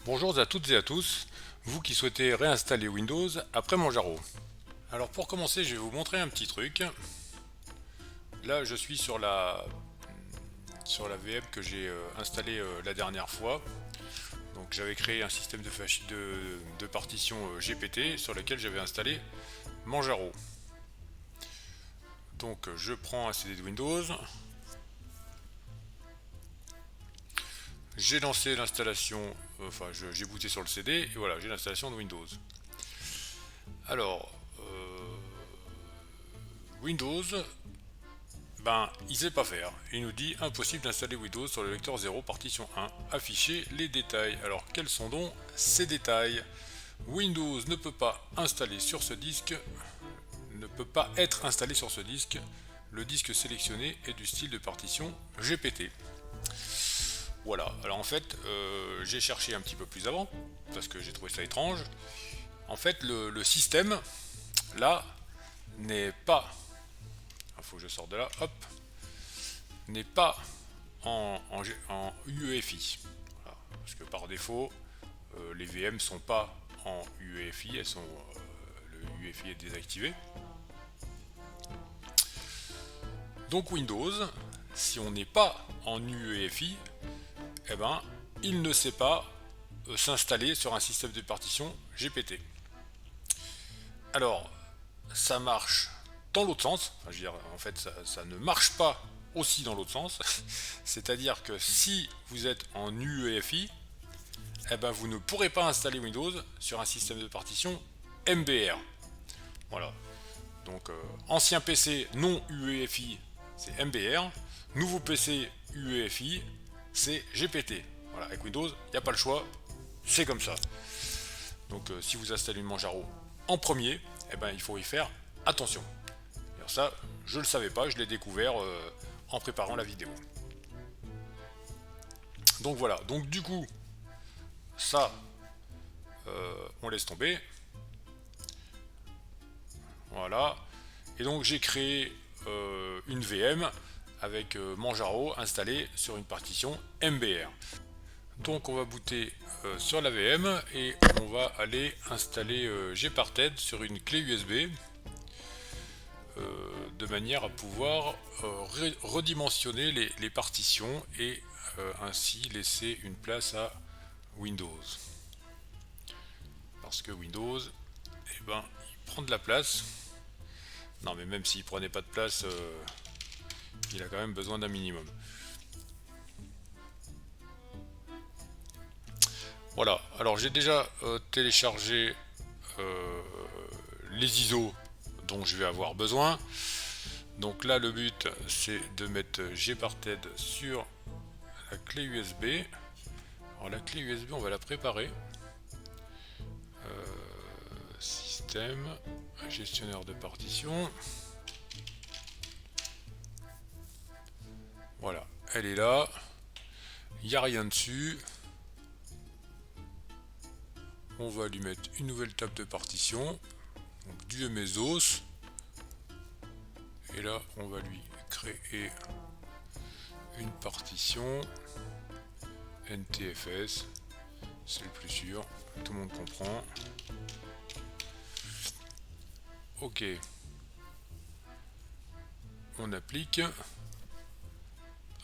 Bonjour à toutes et à tous, vous qui souhaitez réinstaller Windows après Manjaro. Alors pour commencer, je vais vous montrer un petit truc. Là, je suis sur la VM que j'ai installée la dernière fois. Donc j'avais créé un système de partition GPT sur lequel j'avais installé Manjaro. Donc je prends un CD de Windows, j'ai lancé l'installation, j'ai booté sur le CD et voilà, j'ai l'installation de Windows. Alors, Windows, il sait pas faire. Il nous dit impossible d'installer Windows sur le lecteur 0 partition 1. Afficher les détails. Alors quels sont donc ces détails? Windows ne peut pas installer sur ce disque, ne peut pas être installé sur ce disque. Le disque sélectionné est du style de partition GPT. Voilà. Alors en fait, j'ai cherché un petit peu plus avant parce que j'ai trouvé ça étrange. En fait, le système là n'est pas. Il faut que je sorte de là. Hop. N'est pas en UEFI. Voilà. Parce que par défaut, les VM sont pas en UEFI, le UEFI est désactivé. Donc Windows, si on n'est pas en UEFI, eh ben, il ne sait pas s'installer sur un système de partition GPT. Alors, ça marche dans l'autre sens. Enfin, je veux dire, en fait, ça ne marche pas aussi dans l'autre sens. C'est-à-dire que si vous êtes en UEFI, eh ben, vous ne pourrez pas installer Windows sur un système de partition MBR. Voilà. Donc, ancien PC non UEFI, c'est MBR. Nouveau PC UEFI, c'est GPT. Voilà, avec Windows, il n'y a pas le choix, c'est comme ça. Donc, si vous installez une Manjaro en premier, eh ben, il faut y faire attention. Alors ça, je ne le savais pas, je l'ai découvert en préparant la vidéo. Donc voilà, donc du coup, ça, on laisse tomber. Voilà. Et donc j'ai créé une VM avec Manjaro installé sur une partition MBR. Donc on va booter sur la VM et on va aller installer Gparted sur une clé USB de manière à pouvoir redimensionner les partitions et ainsi laisser une place à Windows. Parce que Windows, eh ben, il prend de la place. Non, mais même s'il prenait pas de place, il a quand même besoin d'un minimum. Voilà, alors j'ai déjà téléchargé les ISO dont je vais avoir besoin. Donc là, le but, c'est de mettre Gparted sur la clé USB. Alors la clé USB, on va la préparer. Système, gestionnaire de partition. Voilà, elle est là. Il n'y a rien dessus. On va lui mettre une nouvelle table de partition. Donc du Mesos. Et là, on va lui créer une partition NTFS. C'est le plus sûr. Tout le monde comprend. Ok. On applique.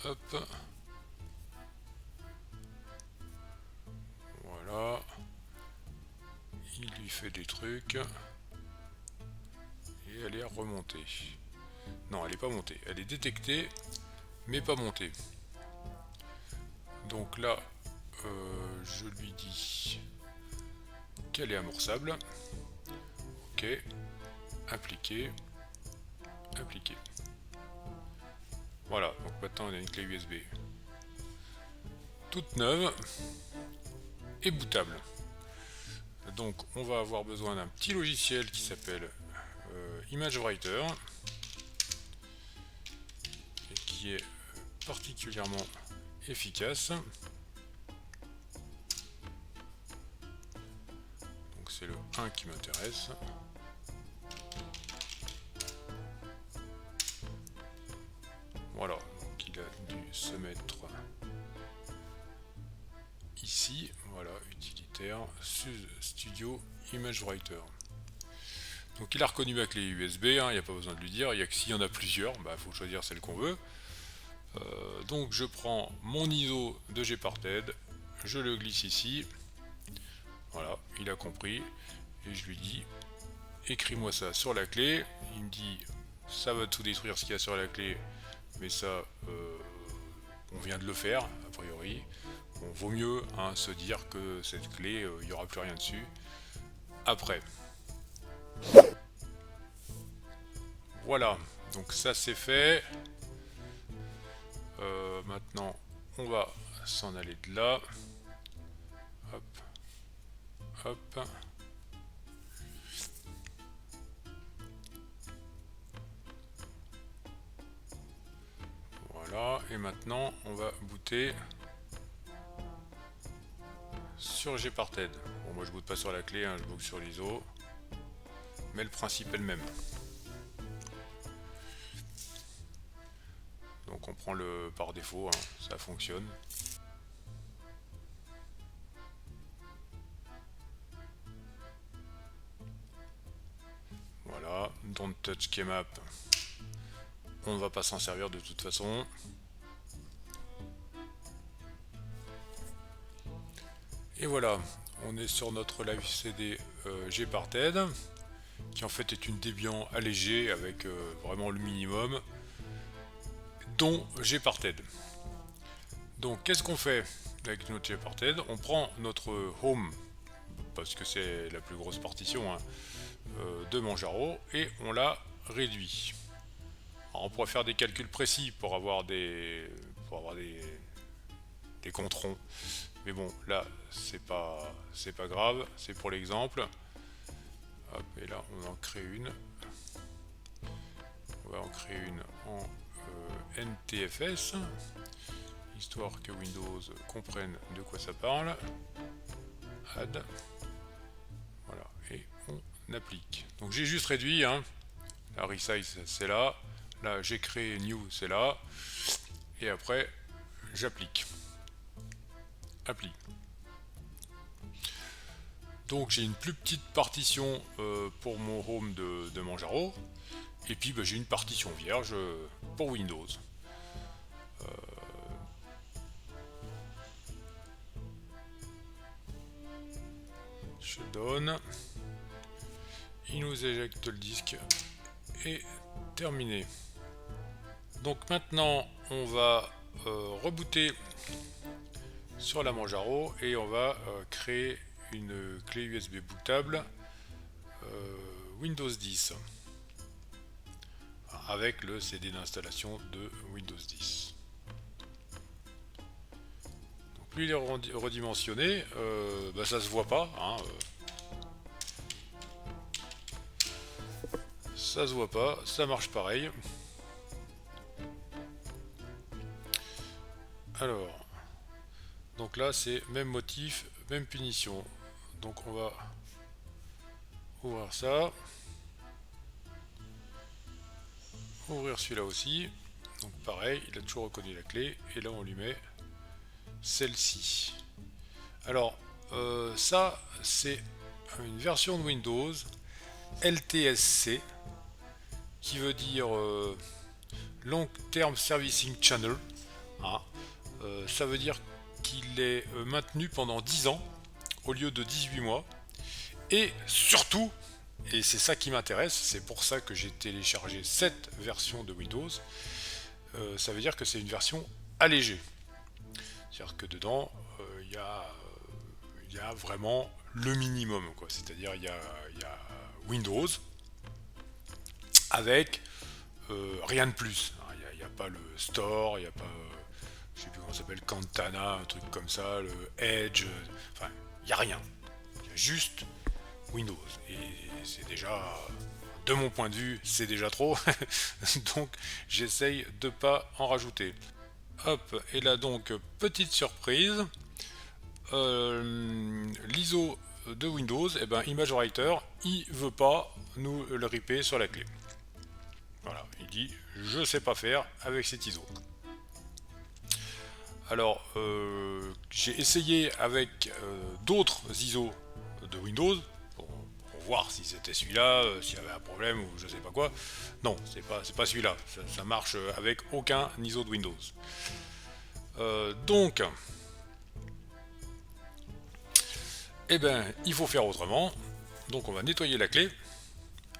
Hop. Voilà. Il lui fait des trucs. Et elle est remontée. Non, elle n'est pas montée. Elle est détectée, mais pas montée. Donc là, je lui dis qu'elle est amorçable. Ok. Appliquer. Appliquer. Voilà, donc maintenant on a une clé USB toute neuve et bootable. Donc on va avoir besoin d'un petit logiciel qui s'appelle ImageWriter et qui est particulièrement efficace. Donc c'est le 1 qui m'intéresse. Voilà, donc il a dû se mettre ici. ici, voilà, utilitaire, Studio Image Writer. Donc il a reconnu ma clé USB, il n'y a pas besoin de lui dire, il y a que s'il y en a plusieurs, il faut choisir celle qu'on veut. Donc je prends mon ISO de Gparted, je le glisse ici, voilà, il a compris, et je lui dis, écris-moi ça sur la clé. Il me dit, ça va tout détruire ce qu'il y a sur la clé, mais ça, on vient de le faire, a priori. Bon, vaut mieux se dire que cette clé, il n'y aura plus rien dessus après. Voilà, donc ça c'est fait. Maintenant, on va s'en aller de là. Hop, hop. Voilà, et maintenant, on va booter sur Gparted. Bon, moi je boot pas sur la clé, je boot sur l'ISO. Mais le principe est le même. Donc on prend le par défaut, ça fonctionne. Voilà, don't touch keymap. On ne va pas s'en servir de toute façon. Et voilà, on est sur notre live CD Gparted, qui en fait est une Debian allégée avec vraiment le minimum, dont Gparted. Donc qu'est-ce qu'on fait avec notre Gparted? On prend notre home, parce que c'est la plus grosse partition de Manjaro, et on la réduit. Alors on pourrait faire des calculs précis pour avoir des controns, mais bon là c'est pas grave, c'est pour l'exemple. Hop, et là on en crée une. On va en créer une en NTFS, histoire que Windows comprenne de quoi ça parle. Add. Voilà, et on applique. Donc j'ai juste réduit, la resize c'est là, là j'ai créé new c'est là, et après j'applique. Appli. Donc j'ai une plus petite partition pour mon home de Manjaro, et puis j'ai une partition vierge pour Windows. Je donne, il nous éjecte le disque, et terminé. Donc maintenant on va rebooter sur la Manjaro et on va créer une clé USB bootable Windows 10 avec le CD d'installation de Windows 10. Donc plus il est redimensionné, ça se voit pas, ça se voit pas, ça marche pareil. Alors donc là c'est même motif, même punition. Donc on va ouvrir ça, ouvrir celui-là aussi. Donc pareil, il a toujours reconnu la clé, et là on lui met celle-ci. Alors ça c'est une version de Windows LTSC, qui veut dire Long Term Servicing Channel. Ça veut dire qu'il est maintenu pendant 10 ans au lieu de 18 mois. Et surtout, et c'est ça qui m'intéresse, c'est pour ça que j'ai téléchargé cette version de Windows, ça veut dire que c'est une version allégée. C'est-à-dire que dedans, il y a vraiment le minimum, quoi. C'est-à-dire il y a Windows avec rien de plus. Il n'y a pas le store, il n'y a pas, je sais plus comment ça s'appelle, Cantana, un truc comme ça, le Edge, enfin, il n'y a rien. Il y a juste Windows. Et c'est déjà, de mon point de vue, c'est déjà trop. Donc j'essaye de pas en rajouter. Hop, et là donc, petite surprise, l'ISO de Windows, Image Writer, il veut pas nous le ripper sur la clé. Voilà, il dit je sais pas faire avec cet ISO. Alors, j'ai essayé avec d'autres ISO de Windows pour voir si c'était celui-là, s'il y avait un problème ou je sais pas quoi. Non, c'est pas celui-là. Ça marche avec aucun ISO de Windows. Donc, eh ben, il faut faire autrement. Donc, on va nettoyer la clé.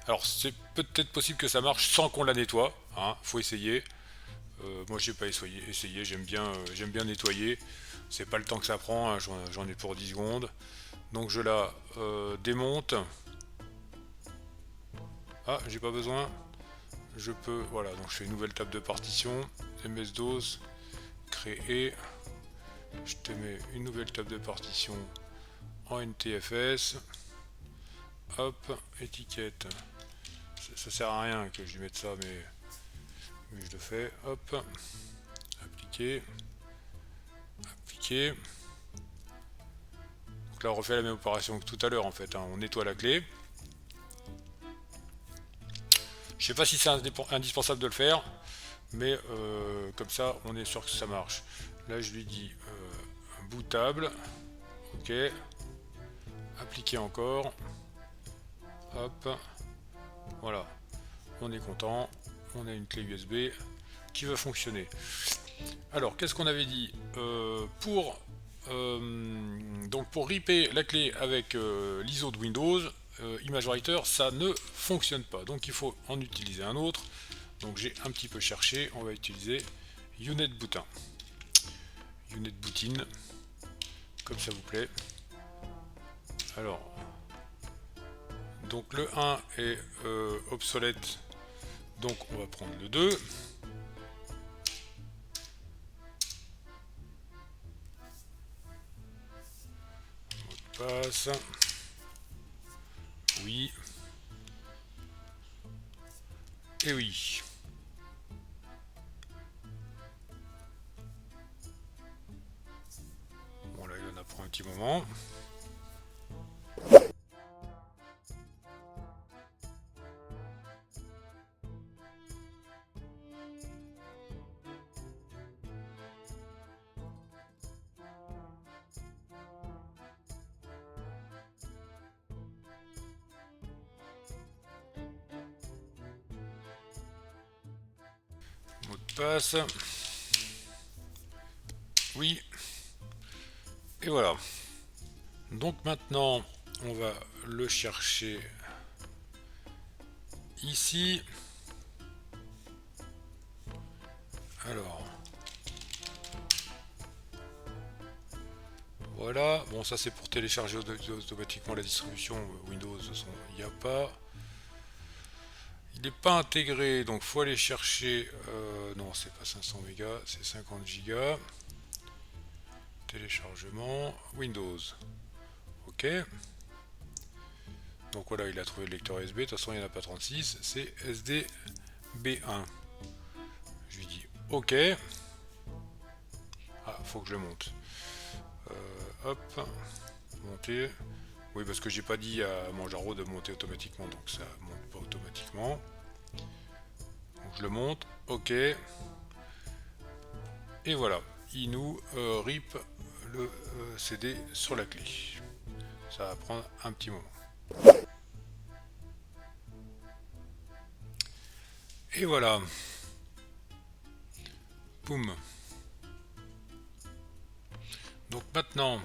Alors, c'est peut-être possible que ça marche sans qu'on la nettoie. Hein, faut essayer. Moi, j'ai pas essayé. J'aime bien nettoyer. C'est pas le temps que ça prend. Hein, j'en ai pour 10 secondes. Donc, je la démonte. Ah, j'ai pas besoin. Je peux. Voilà. Donc, je fais une nouvelle table de partition. MS-DOS. Créer. Je te mets une nouvelle table de partition en NTFS. Hop. Étiquette. Ça sert à rien que je lui mette ça, mais je le fais. Hop. Appliquer. Appliquer. Donc là, on refait la même opération que tout à l'heure en fait. Hein. On nettoie la clé. Je sais pas si c'est indispensable de le faire, mais comme ça, on est sûr que ça marche. Là, je lui dis bootable. Ok. Appliquer encore. Hop. Voilà. On est content. On a une clé USB qui va fonctionner. Alors, qu'est-ce qu'on avait dit donc pour ripper la clé avec l'ISO de Windows, ImageWriter, ça ne fonctionne pas. Donc il faut en utiliser un autre. Donc j'ai un petit peu cherché. On va utiliser UnetBootin. UnetBootin, comme ça vous plaît. Alors, donc le 1 est obsolète. Donc on va prendre le 2. Passe. Oui. Et oui. Bon là il en a pour un petit moment. Mot de passe. Oui. Et voilà. Donc maintenant, on va le chercher ici. Alors. Voilà. Bon, ça c'est pour télécharger automatiquement la distribution Windows. De toute façon, il n'y a pas. Il n'est pas intégré, donc faut aller chercher. Non, c'est pas 500 mégas, c'est 50 gigas. Téléchargement Windows. Ok. Donc voilà, il a trouvé le lecteur USB. De toute façon, il n'y en a pas 36. C'est SDB1. Je lui dis OK. Ah, faut que je le monte. Hop. Monter. Oui, parce que j'ai pas dit à Manjaro de monter automatiquement, donc ça monte pas automatiquement. Donc je le monte. OK. Et voilà. Il nous rip le CD sur la clé. Ça va prendre un petit moment. Et voilà. Boum. Donc maintenant,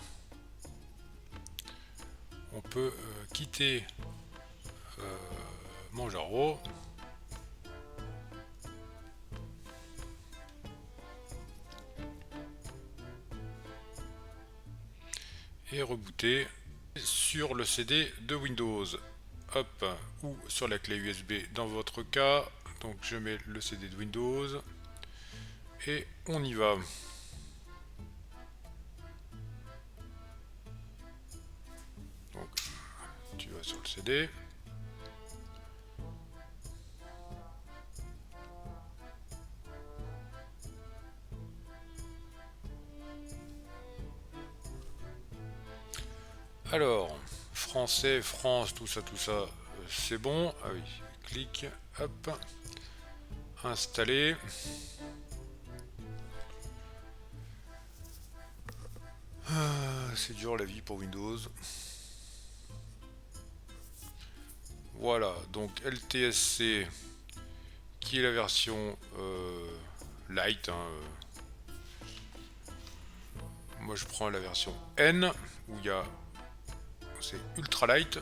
on peut quitter Manjaro. Et rebooter sur le CD de Windows. Hop, ou sur la clé USB dans votre cas. Donc je mets le CD de Windows et on y va. Donc tu vas sur le CD. Alors, français, France, tout ça, c'est bon. Ah oui, clic, hop, installer. C'est dur la vie pour Windows. Voilà, donc LTSC qui est la version light. Hein, moi je prends la version N où il y a c'est ultra light.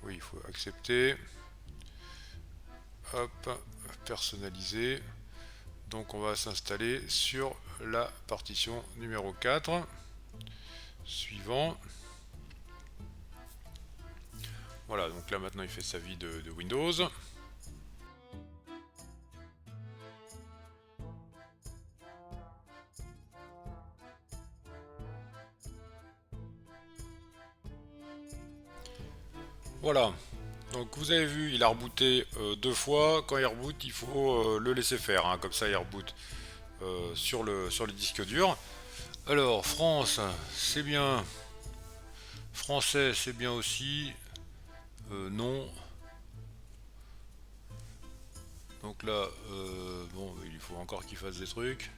Oui, il faut accepter. Hop, personnaliser. Donc on va s'installer sur la partition numéro 4. Suivant. Voilà, donc là maintenant il fait sa vie de Windows. Voilà, donc vous avez vu, il a rebooté 2 fois. Quand il reboot, il faut le laisser faire, hein. Comme ça il reboot sur le disque dur. Alors, France, c'est bien. Français, c'est bien aussi. Non. Donc là, bon, il faut encore qu'il fasse des trucs.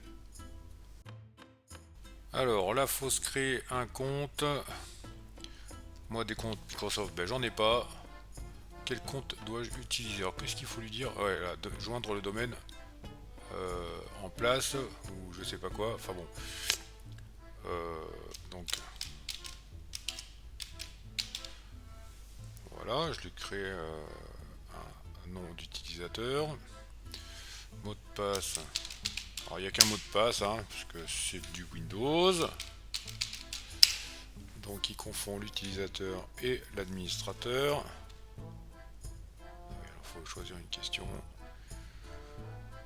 Alors là, faut se créer un compte. Moi, des comptes Microsoft, ben j'en ai pas. Quel compte dois-je utiliser? Alors, qu'est-ce qu'il faut lui dire? Ouais, là, joindre le domaine en place, ou je sais pas quoi. Enfin bon. Donc, voilà, je lui crée un nom d'utilisateur. Mot de passe. Alors, il n'y a qu'un mot de passe, hein, puisque c'est du Windows. Donc, il confond l'utilisateur et l'administrateur. Il faut choisir une question.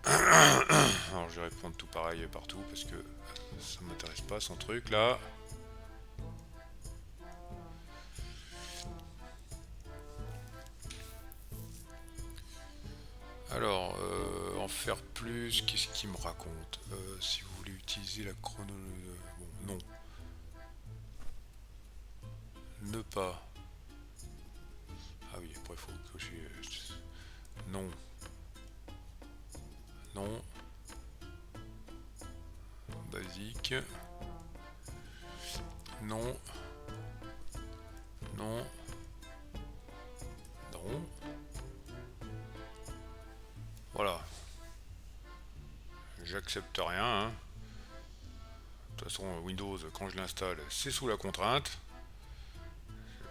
Alors, je vais répondre tout pareil partout parce que ça m'intéresse pas son truc là. Alors, en faire plus, qu'est-ce qu'il me raconte? Si vous voulez utiliser la chronologie... Bon, non. Ne pas. Ah oui, après il faut cocher... Non. Non. Basique. Non. Non. Non. Voilà. J'accepte rien. Hein. De toute façon, Windows, quand je l'installe, c'est sous la contrainte.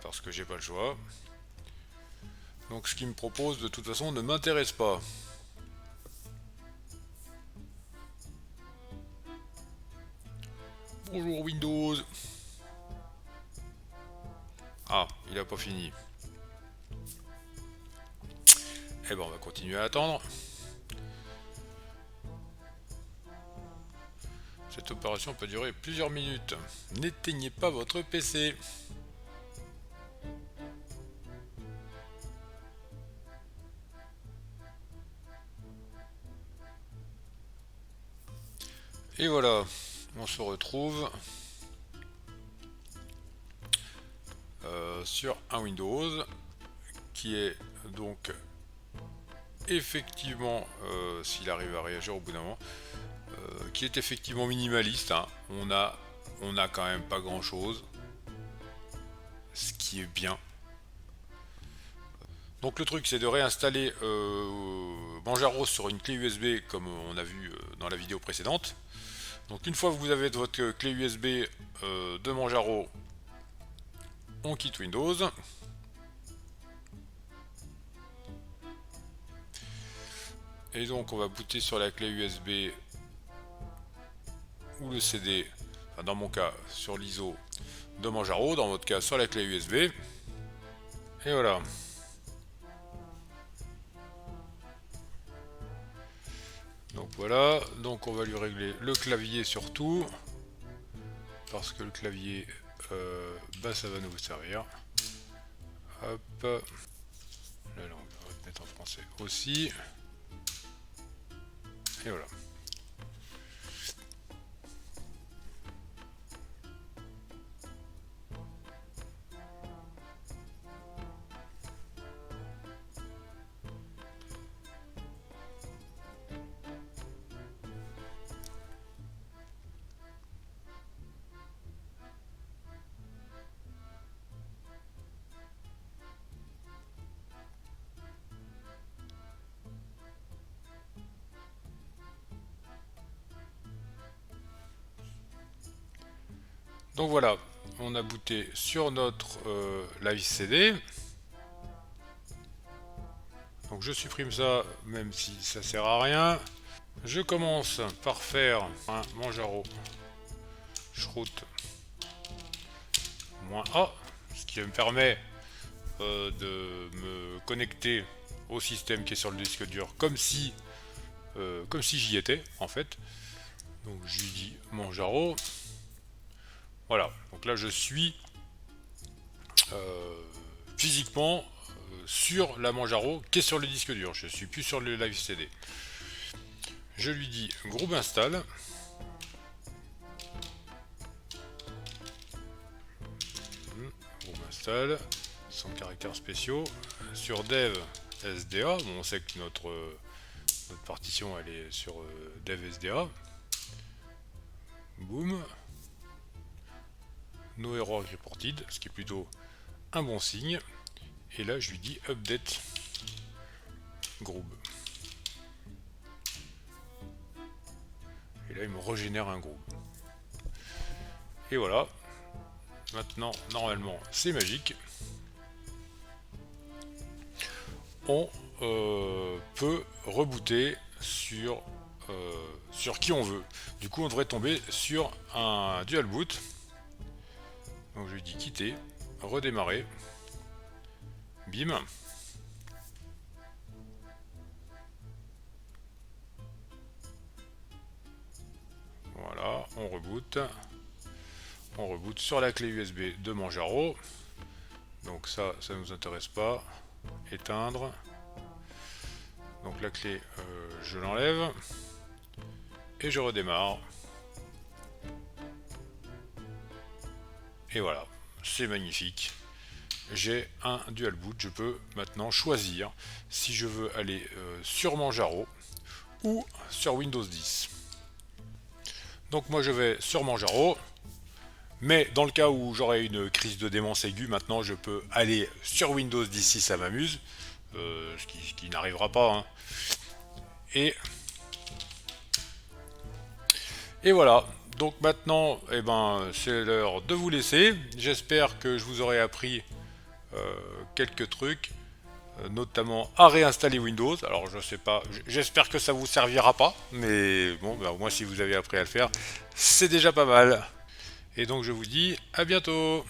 Parce que j'ai pas le choix. Donc ce qu'il me propose, de toute façon, ne m'intéresse pas. Bonjour Windows. Ah, il a pas fini. Eh ben, on va continuer à attendre. Cette opération peut durer plusieurs minutes. N'éteignez pas votre PC. Et voilà, on se retrouve sur un Windows qui est donc effectivement, s'il arrive à réagir au bout d'un moment, qui est effectivement minimaliste. Hein. On a quand même pas grand chose, ce qui est bien. Donc le truc c'est de réinstaller Manjaro sur une clé USB comme on a vu dans la vidéo précédente. Donc une fois que vous avez votre clé USB de Manjaro, on quitte Windows. Et donc on va booter sur la clé USB ou le CD, enfin dans mon cas sur l'ISO de Manjaro, dans votre cas sur la clé USB. Et voilà. Donc voilà, donc on va lui régler le clavier surtout, parce que le clavier, bah ça va nous servir. Hop, la langue, on va mettre en français aussi. Et voilà. Donc voilà, on a booté sur notre live CD. Donc je supprime ça, même si ça sert à rien. Je commence par faire un Manjaro shroot -A, ce qui me permet de me connecter au système qui est sur le disque dur comme si j'y étais en fait. Donc je lui dis Manjaro. Voilà, donc là je suis physiquement sur la Manjaro qui est sur le disque dur. Je suis plus sur le live CD. Je lui dis groupe install. Groupe install. Sans caractères spéciaux. Sur dev SDA. Bon, on sait que notre partition elle est sur dev SDA. Boom. No error reported, ce qui est plutôt un bon signe. Et là je lui dis update group. Et là il me régénère un groupe. Et voilà. Maintenant normalement c'est magique. On peut rebooter sur qui on veut. Du coup on devrait tomber sur un dual boot. Donc je lui dis quitter, redémarrer, bim. Voilà, on reboot sur la clé USB de Manjaro. Donc ça nous intéresse pas. Éteindre. Donc la clé, je l'enlève et je redémarre. Et voilà, c'est magnifique. J'ai un dual boot. Je peux maintenant choisir si je veux aller sur Manjaro ou sur Windows 10. Donc moi je vais sur Manjaro. Mais dans le cas où j'aurais une crise de démence aiguë, maintenant je peux aller sur Windows 10 si ça m'amuse. Ce qui n'arrivera pas. Hein. Et voilà. Donc maintenant, eh ben, c'est l'heure de vous laisser. J'espère que je vous aurai appris quelques trucs, notamment à réinstaller Windows. Alors je sais pas, j'espère que ça vous servira pas, mais bon, ben, au moins si vous avez appris à le faire, c'est déjà pas mal. Et donc je vous dis à bientôt.